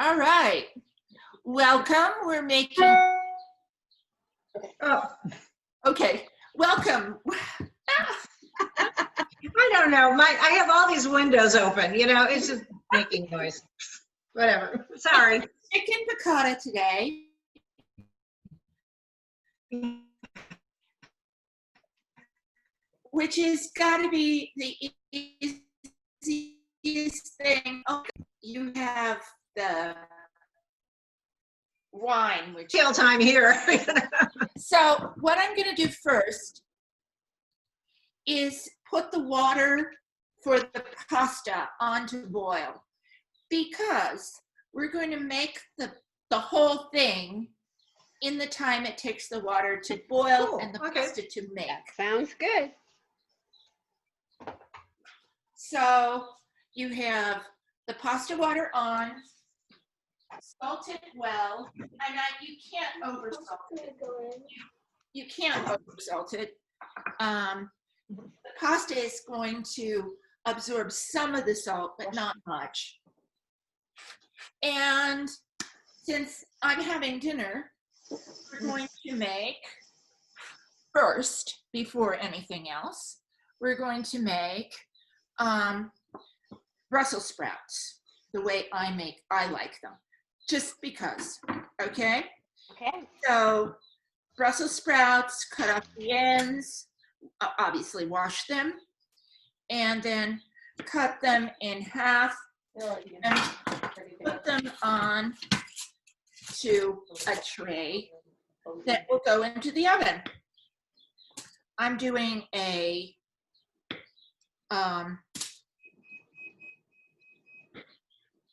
All right. Welcome. We're making. Oh, Okay. Welcome. I don't know. I have all these windows open, you know, it's just making noise. Whatever. Sorry. Chicken piccata today. Which is got to be the easiest thing. Oh, you have the wine, which Kill time here. So what I'm going to do first is put the water for the pasta on to boil, because we're going to make the whole thing in the time it takes the water to boil Cool. and the Okay. pasta to make. That sounds good. So you have the pasta water on, salt it well, and you can't over salt it. You can't over salt it. The pasta is going to absorb some of the salt, but not much. And since I'm having dinner, we're going to make first, before anything else, we're going to make Brussels sprouts the way I like them, just because. Okay. Okay. So Brussels sprouts, cut off the ends, obviously wash them, and then cut them in half and put them on to a tray that will go into the oven. I'm doing a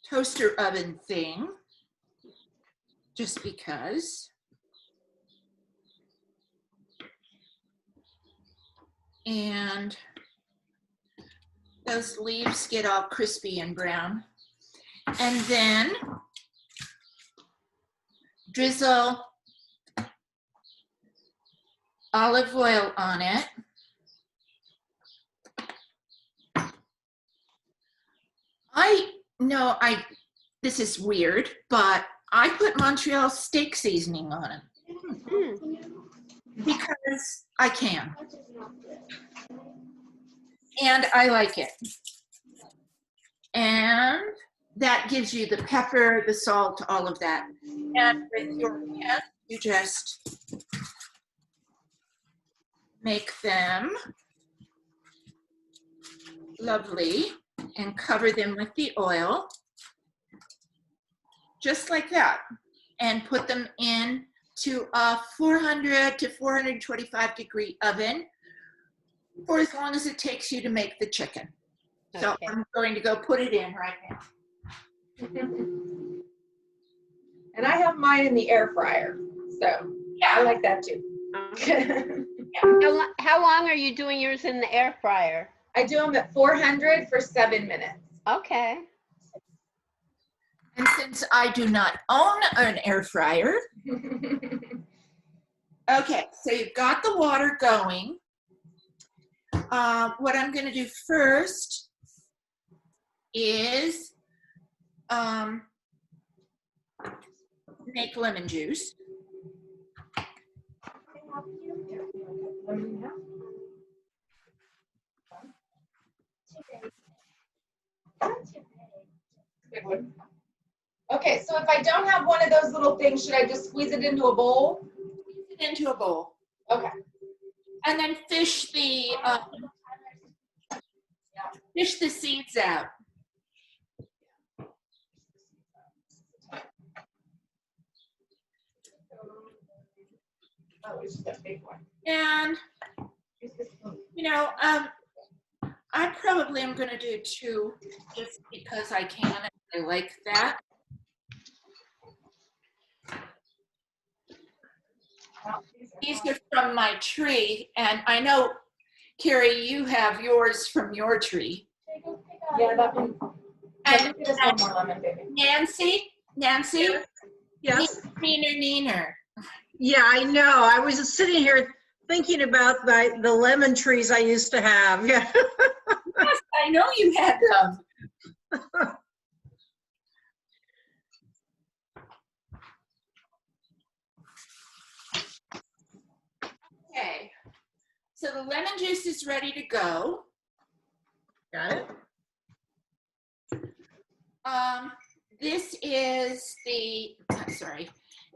toaster oven thing, just because. And those leaves get all crispy and brown. And then drizzle olive oil on it. I know this is weird, but I put Montreal steak seasoning on it because I can. And I like it. And that gives you the pepper, the salt, all of that. And with your hand, you just make them lovely and cover them with the oil, just like that, and put them in to a 400 to 425 degree oven for as long as it takes you to make the chicken. So Okay. I'm going to go put it in right now. And I have mine in the air fryer, so I like that too. How long are you doing yours in the air fryer? I do them at 400 for 7 minutes. Okay. And since I do not own an air fryer, okay, so you've got the water going. What I'm going to do first is make lemon juice. Okay, so if I don't have one of those little things, should I just squeeze it into a bowl? Squeeze it into a bowl. Okay. And then fish the seeds out. Oh, it's just that big one. And, you know, I probably am going to do 2 just because I can. I like that. These are from my tree, and I know, Carrie, you have yours from your tree. Yeah, that one. And Just one more lemon, baby. Nancy, Yes. neener. Yeah, I know. I was just sitting here thinking about the lemon trees I used to have. Yeah. Yes, I know you had them. So the lemon juice is ready to go. Got it? This is the,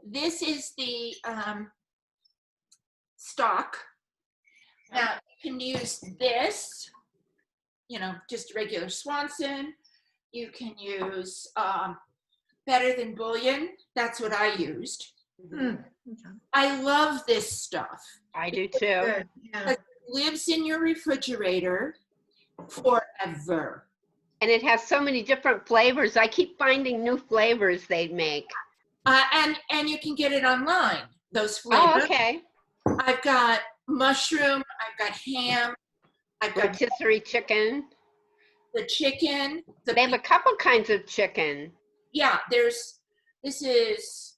this is the stock. Now you can use this, you know, just regular Swanson. You can use Better Than Bouillon. That's what I used. Okay. I love this stuff. I do too. Good. Yeah. It lives in your refrigerator forever. And it has so many different flavors. I keep finding new flavors they make. And you can get it online, those Oh, flavors. okay. I've got mushroom, I've got ham, I've got Rotisserie chicken. the chicken. They have a couple kinds of chicken. Yeah, this is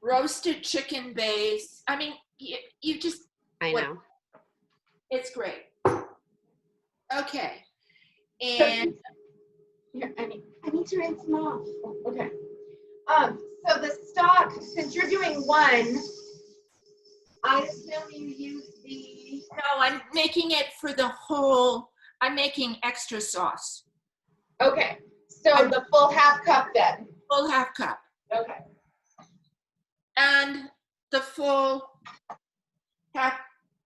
roasted chicken base. I mean, you just, I know. it's great. Okay. And Here, I need to rinse them off. Okay. So the stock, since you're doing one, I assume you use the. no, I'm making it for the whole, I'm making extra sauce. Okay. So the full half cup then. Full half cup. Okay. And the full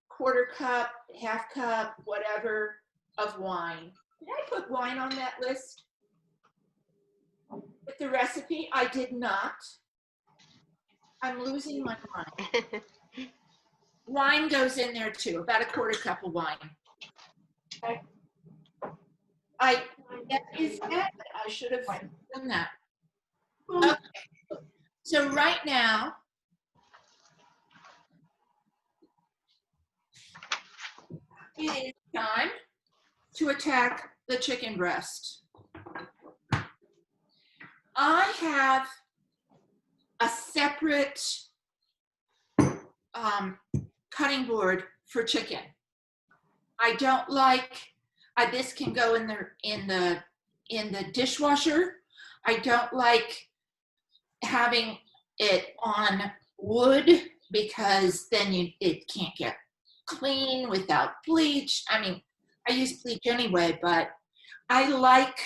quarter cup, half cup, whatever of wine. Did I put wine on that list? With the recipe? I did not. I'm losing my mind. Wine goes in there too, about a quarter cup of wine. Okay. That is it. I should have done that. Okay. So right now, it is time to attack the chicken breast. I have a separate cutting board for chicken. I don't like, this can go in the dishwasher. I don't like having it on wood because then it can't get clean without bleach. I mean, I use bleach anyway, but I like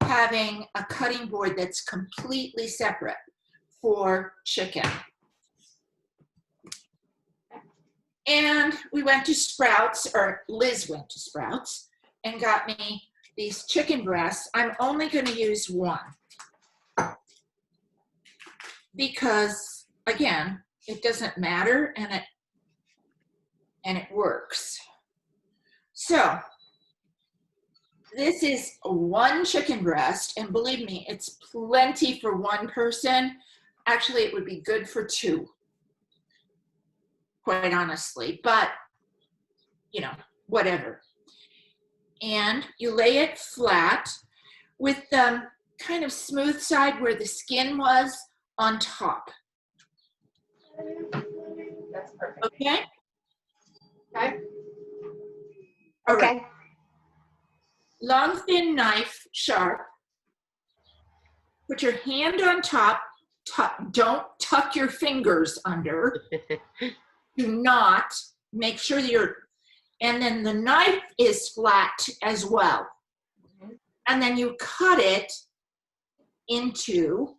having a cutting board that's completely separate for chicken. And we went to Sprouts, or Liz went to Sprouts and got me these chicken breasts. I'm only going to use one because, again, it doesn't matter and it works. So this is one chicken breast, and believe me, it's plenty for one person. Actually, it would be good for two, quite honestly, but you know, whatever. And you lay it flat with the kind of smooth side where the skin was on top. That's perfect. Okay? Okay. All right. Okay. Long, thin knife, sharp. Put your hand on top. Don't tuck your fingers under. Do not. Make sure and then the knife is flat as well. Mhm. And then you cut it into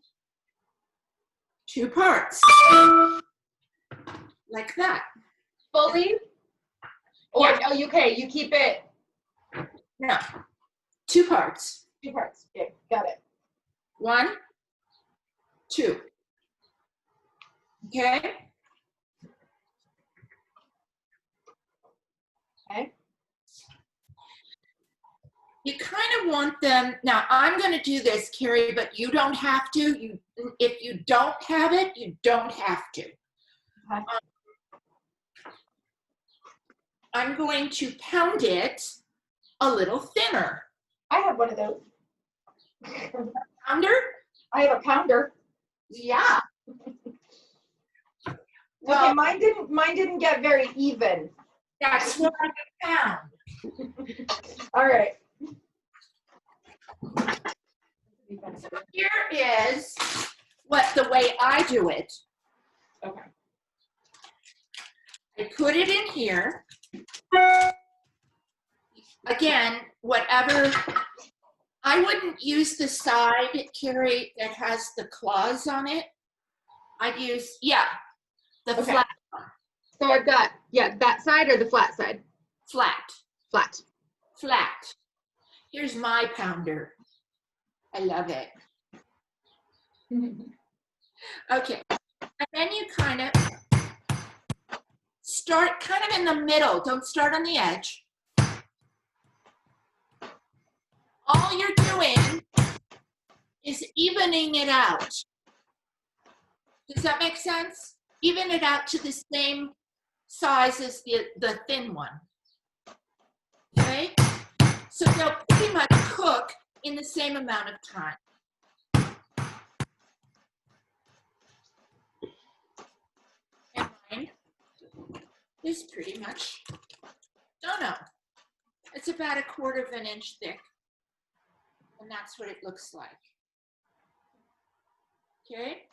2 parts. Like that. Fully? Or, Yeah. oh, okay, you keep it No, 2 parts. 2 parts. Okay, got it. 1, 2. Okay? Okay. You kind of want them, now I'm going to do this, Carrie, but you don't have to. If you don't have it, you don't have to. Okay. I'm going to pound it a little thinner. I have one of those. Pounder? I have a pounder. Yeah. Okay, Well, mine didn't get very even. that's what I found. All right. Here is the way I do it. Okay. I put it in here. Again, whatever, I wouldn't use the side, Carrie, that has the claws on it. I'd use, yeah, the Okay. flat, So I've got, yeah, that side or the flat side? flat, Flat. flat. Here's my pounder. I love it. Okay, and then you kind of start kind of in the middle. Don't start on the edge. All you're doing is evening it out. Does that make sense? Even it out to the same size as the thin one. Okay? So they'll pretty much cook in the same amount of time. And mine is pretty much, no. It's about 1/4 of an inch thick. And that's what it looks like. Okay?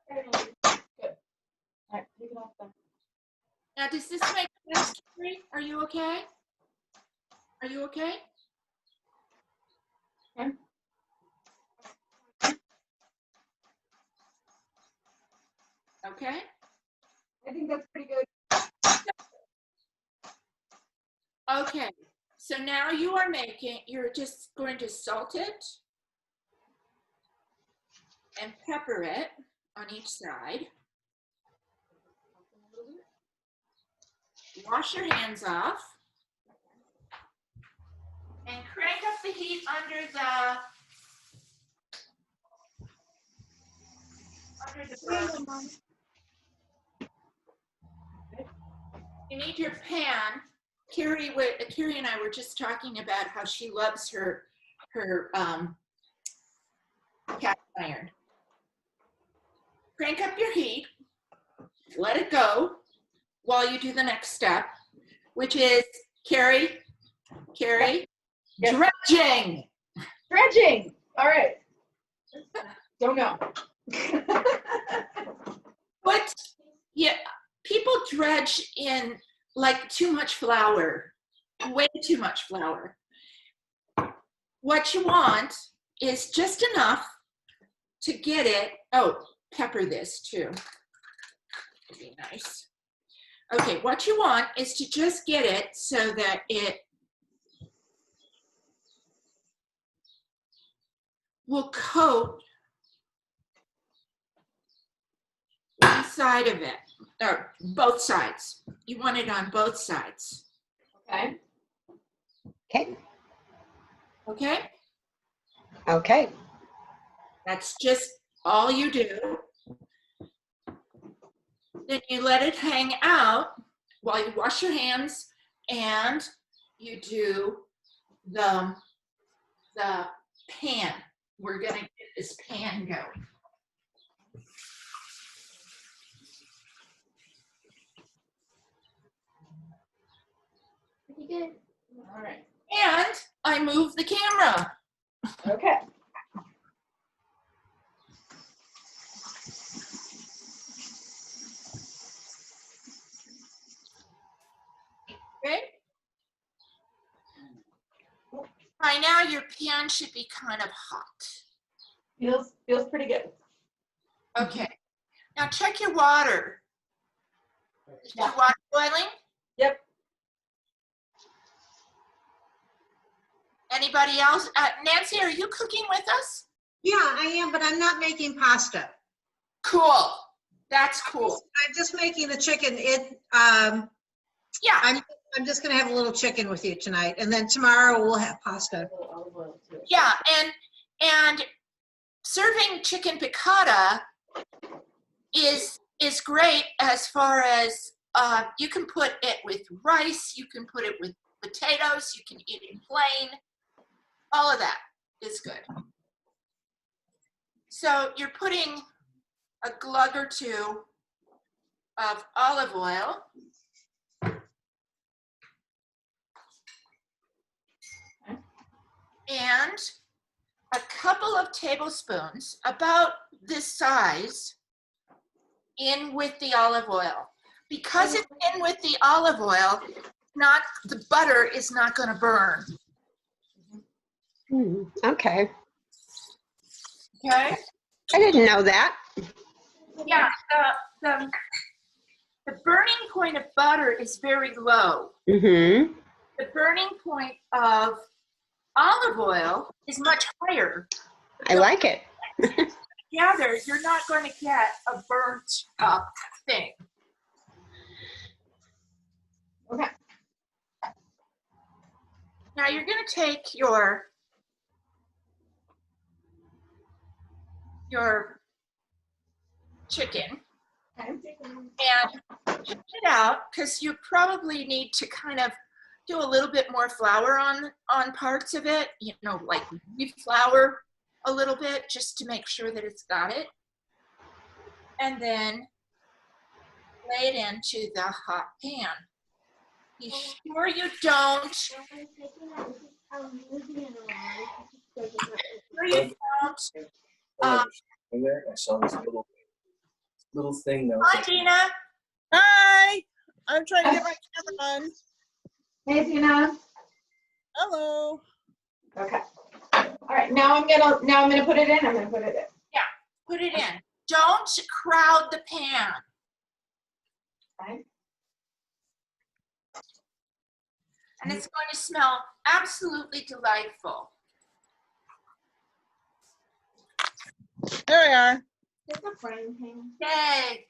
Good. All right, take it off then. Now, does this make sense, Carrie? Are you okay? Are you okay? Okay. Okay? I think that's pretty good. Okay. So now you're just going to salt it and pepper it on each side. Wash your hands off. And crank up the heat under the burner. You need your pan. Carrie and I were just talking about how she loves her cast iron. Crank up your heat. Let it go while you do the next step, which is Carrie, Yep. dredging. Dredging. All right. Don't know. But yeah, people dredge in like too much flour, way too much flour. What you want is just enough to get it. Oh, pepper this too. Would be nice. Okay, what you want is to just get it so that it will coat one side of it, or both sides. You want it on both sides. Okay. Okay. Okay? Okay. That's just all you do. Then you let it hang out while you wash your hands and you do the pan. We're gonna get this pan going. Pretty good. All right. And I move the camera. Okay. Okay? By now your pan should be kind of hot. Feels pretty good. Okay. Now check your water. Is your water boiling? Yep. Anybody else? Nancy, are you cooking with us? Yeah, I am, but I'm not making pasta. Cool. That's cool. I'm just making the chicken. Yeah. I'm just gonna have a little chicken with you tonight, and then tomorrow we'll have pasta. Yeah, and serving chicken piccata is great as far as you can put it with rice, you can put it with potatoes, you can eat it plain. All of that is good. So you're putting a glug or two of olive oil. And a couple of tablespoons, about this size, in with the olive oil. Because it's in with the olive oil, the butter is not going to burn. Okay. Okay? I didn't know that. Yeah, the burning point of butter is very low. Mm-hmm. The burning point of olive oil is much higher. I like it. Together, you're not going to get a burnt up thing. Okay. Now you're going to take your chicken and cut it out, because you probably need to kind of do a little bit more flour on parts of it, you know, like reflour a little bit just to make sure that it's got it. And then lay it into the hot pan. Be sure you don't. In there, I saw this little thing that was Hi, Dina. Hi, I'm trying to get my camera on. Hey, Tina. Hello. Okay. All right. Now I'm gonna put it in. I'm gonna put it in. Yeah, put it in. Don't crowd the pan. Okay. And it's going to smell absolutely delightful. There we are. It's a frying pan. Yay.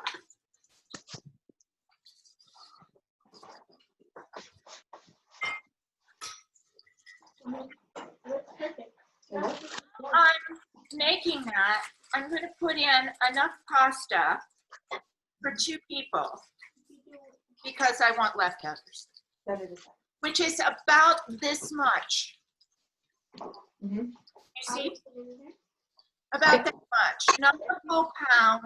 I'm making that. I'm going to put in enough pasta for 2 people because I want leftovers, which is about this much. Mm-hmm. You see? About that much. Not a full pound.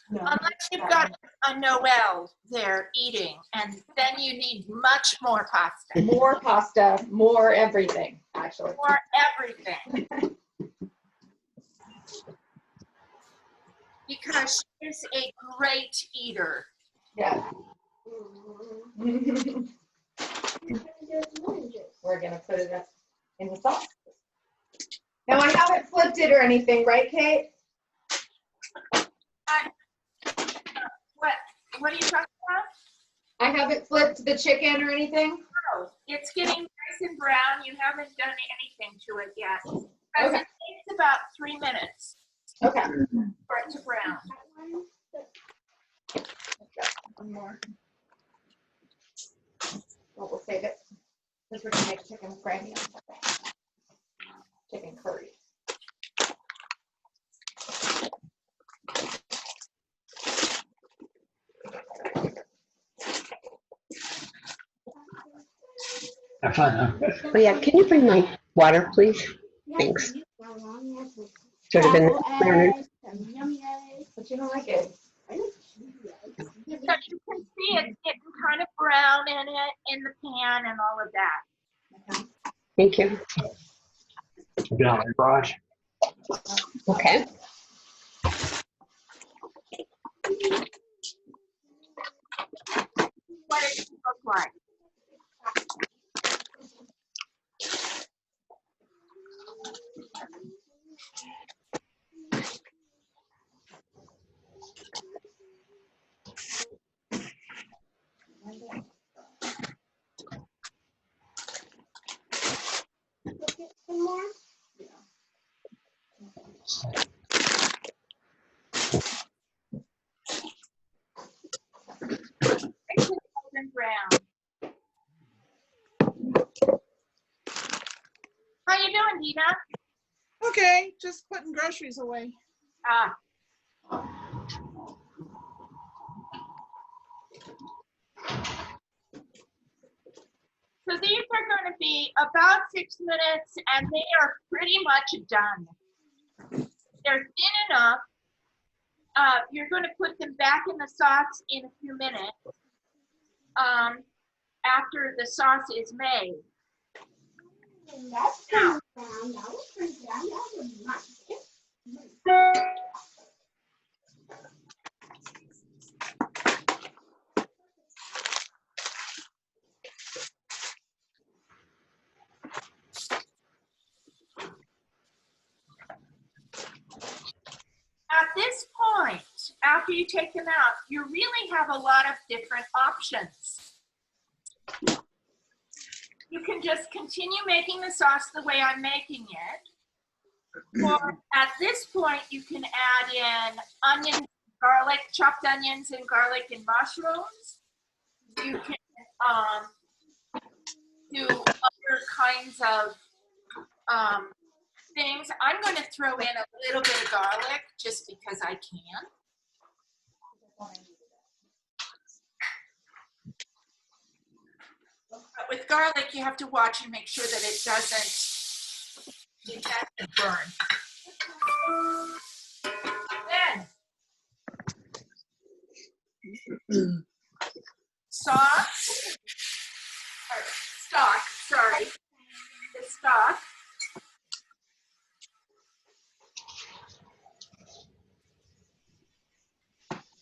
No. Unless you've got a Noel there eating, and then you need much more pasta. More pasta, more everything, actually. More everything. Because she is a great eater. Yeah. We're gonna put it up in the sauce. Now I haven't flipped it or anything, right, Kate? What are you talking about? I haven't flipped the chicken or anything? No, it's getting nice and brown. You haven't done anything to it yet. Because Okay. it takes about 3 minutes Okay. for it to brown. One more. Well, we'll save it. Because we're gonna make chicken gravy on something. Chicken curry. Have fun, huh? Oh yeah, can you bring my water, please? Thanks. Should have been there. But you don't like it. So you can see it's getting kind of brown in it, in the pan and all of that. Thank you. Get out of my garage. Okay. What it should look like. Golden brown. How you doing, Dina? Okay, just putting groceries away. Ah. So these are going to be about 6 minutes, and they are pretty much done. They're thin enough. You're going to put them back in the sauce in a few minutes after the sauce is made. Now, after you take them out, you really have a lot of different options. You can just continue making the sauce the way I'm making it. Or at this point, you can add in onions, garlic, chopped onions and garlic and mushrooms. You can do other kinds of things. I'm going to throw in a little bit of garlic just because I can. But with garlic, you have to watch and make sure that it doesn't detect and burn. Then, sauce, or stock, sorry, the stock.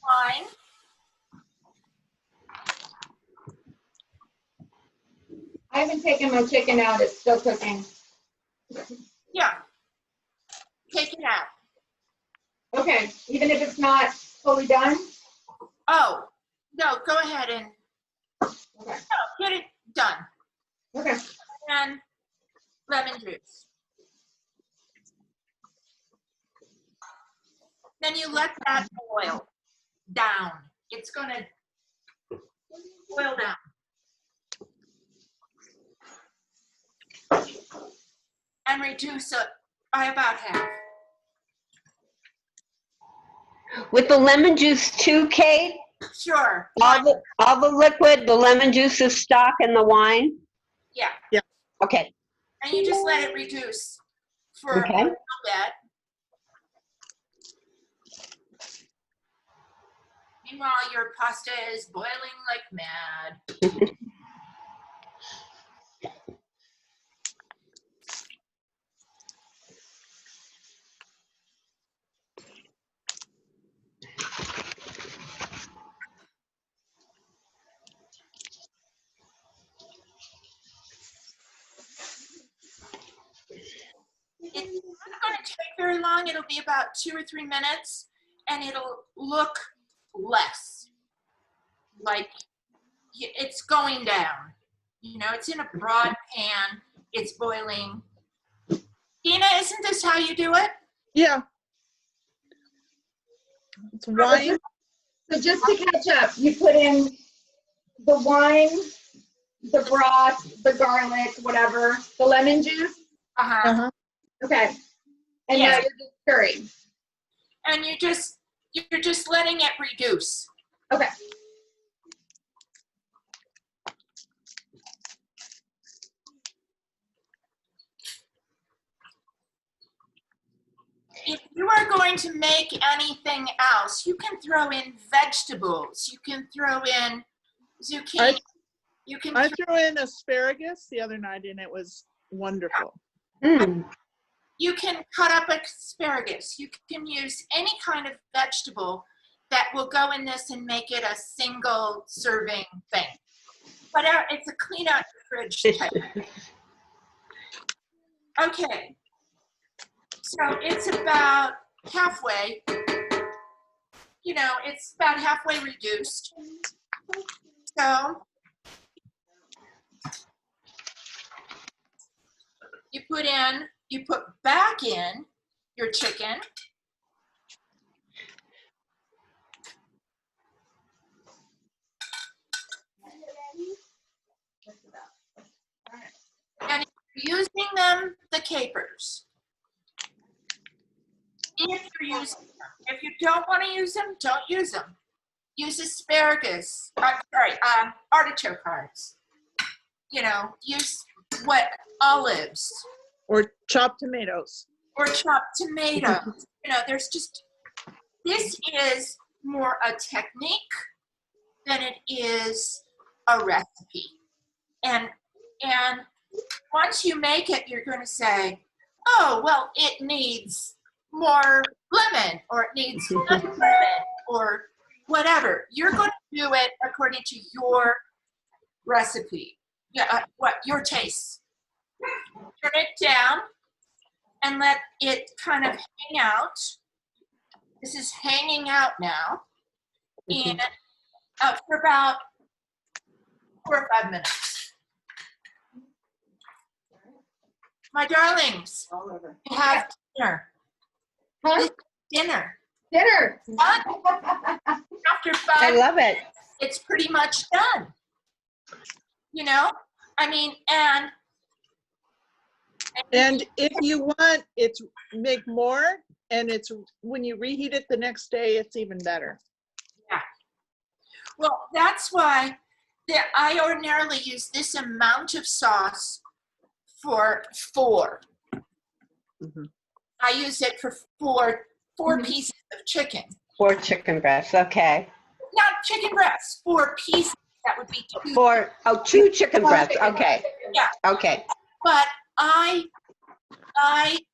Wine. I haven't taken my chicken out, it's still cooking. Yeah. Take it out. Okay, even if it's not fully done? Oh, no, go ahead and Okay, get it done. okay. And lemon juice. Then you let that boil down. It's going to boil down. And reduce it by about half. With the lemon juice too, Kate? Sure. All the liquid, the lemon juice, the stock, and the wine? Yeah. Yeah. Okay. And you just let it reduce for Okay. a little bit. Meanwhile, your pasta is boiling like mad. It's not going to take very long. It'll be about 2 or 3 minutes, and it'll look less like it's going down. You know, it's in a broad pan. It's boiling. Dina, isn't this how you do it? Yeah. It's wine. So just to catch up, you put in the wine, the broth, the garlic, whatever, the lemon juice? Uh-huh. Uh-huh. Okay. And now Yeah. you're just stirring. And you're just letting it reduce. Okay. If you are going to make anything else, you can throw in vegetables. You can throw in zucchini. You can I threw in asparagus the other night and it was wonderful. Mm. You can cut up asparagus. You can use any kind of vegetable that will go in this and make it a single serving thing. But it's a clean out your fridge type. Okay. So it's about halfway, it's about halfway reduced. So you put back in your chicken. And you're using the capers. If you're using them. If you don't want to use them, don't use them. Use asparagus, artichoke hearts. Use olives. Or chopped tomatoes. Or chopped tomatoes. This is more a technique than it is a recipe. And once you make it, you're going to say, oh, well, it needs more lemon, or it needs less lemon, or whatever. You're going to do it according to your recipe, your taste. Turn it down and let it kind of hang out. This is hanging out now. in for about 4 or 5 minutes. My darlings, we have dinner. Huh? Dinner. Dinner. After I 5, love it. it's pretty much done. You know, I mean, And if you want, it's make more, and it's when you reheat it the next day, it's even better. well, that's why I ordinarily use this amount of sauce for 4. Mhm. I use it for 4 pieces of chicken. 4 chicken breasts, okay. Not chicken breasts, 4 pieces. That would be 2. 2 chicken breasts, okay. Yeah. Okay, But I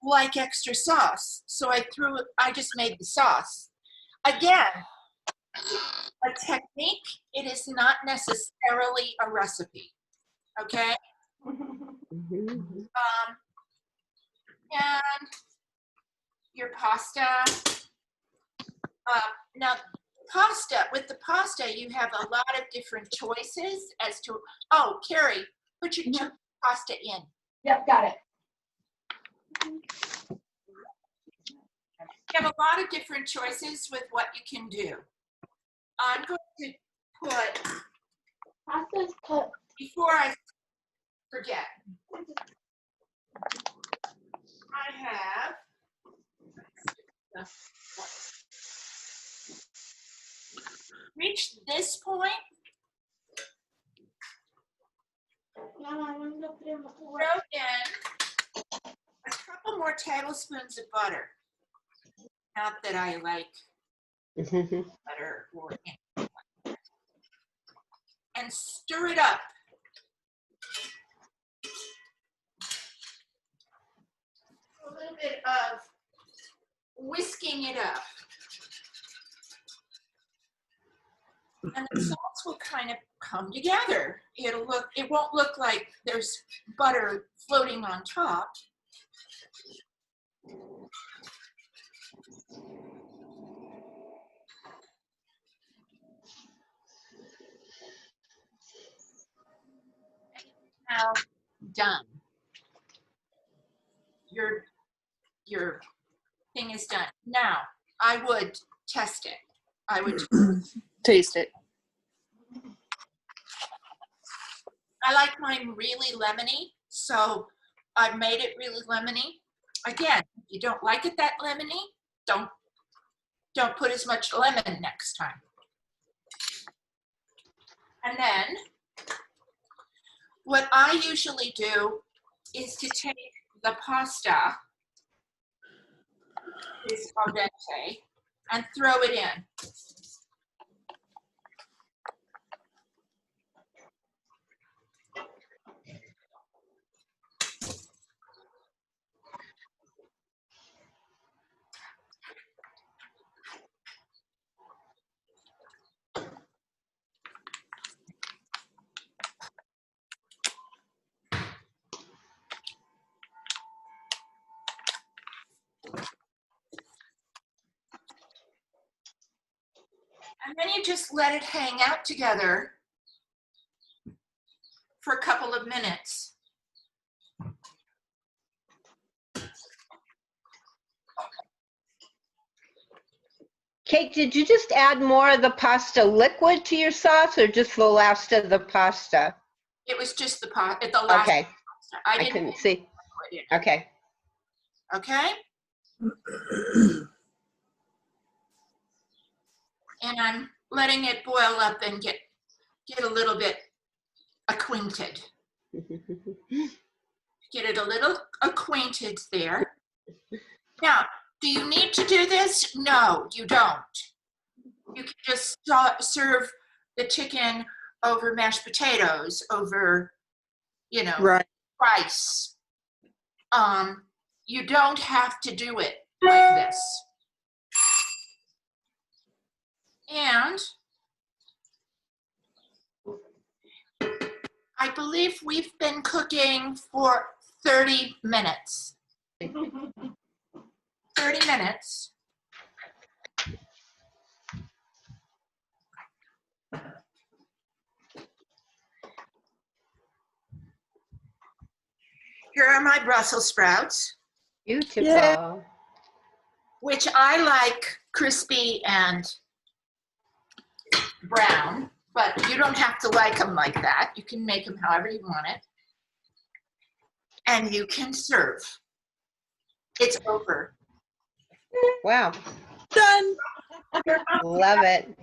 like extra sauce, so I just made the sauce. Again, a technique, it is not necessarily a recipe, okay? Mhm. And your pasta. Now, with the pasta, you have a lot of different choices as to, oh, Carrie, put your pasta in. Yep, got it. You have a lot of different choices with what you can do. I'm going to put, Pasta's cooked. before I forget, I have reached this point, No, I want to put it in the throw in a couple more tablespoons of butter. Not that I like Mhm. butter or anything like that. And stir it up. A little bit of whisking it up. And the sauce will kind of come together. It won't look like there's butter floating on top. Now done. Your thing is done. Now I would test it. I would Taste it. I like mine really lemony, so I've made it really lemony. Again, if you don't like it that lemony, don't put as much lemon next time. And then what I usually do is to take the pasta, this al dente, and throw it in. And then you just let it hang out together for a couple of minutes. Kate, did you just add more of the pasta liquid to your sauce or just the last of the pasta? It was just the last Okay, pasta. I didn't couldn't see. put it Okay. in. Okay? And I'm letting it boil up and get a little bit acquainted. Get it a little acquainted there. Now, do you need to do this? No, you don't. You can just serve the chicken over mashed potatoes, over, Right. rice. You don't have to do it like this. And I believe we've been cooking for 30 minutes. 30 minutes. Here are my Brussels sprouts, Beautiful. which I like crispy and brown, but you don't have to like them like that. You can make them however you want it. And you can serve. It's over. Wow. Done. Love it.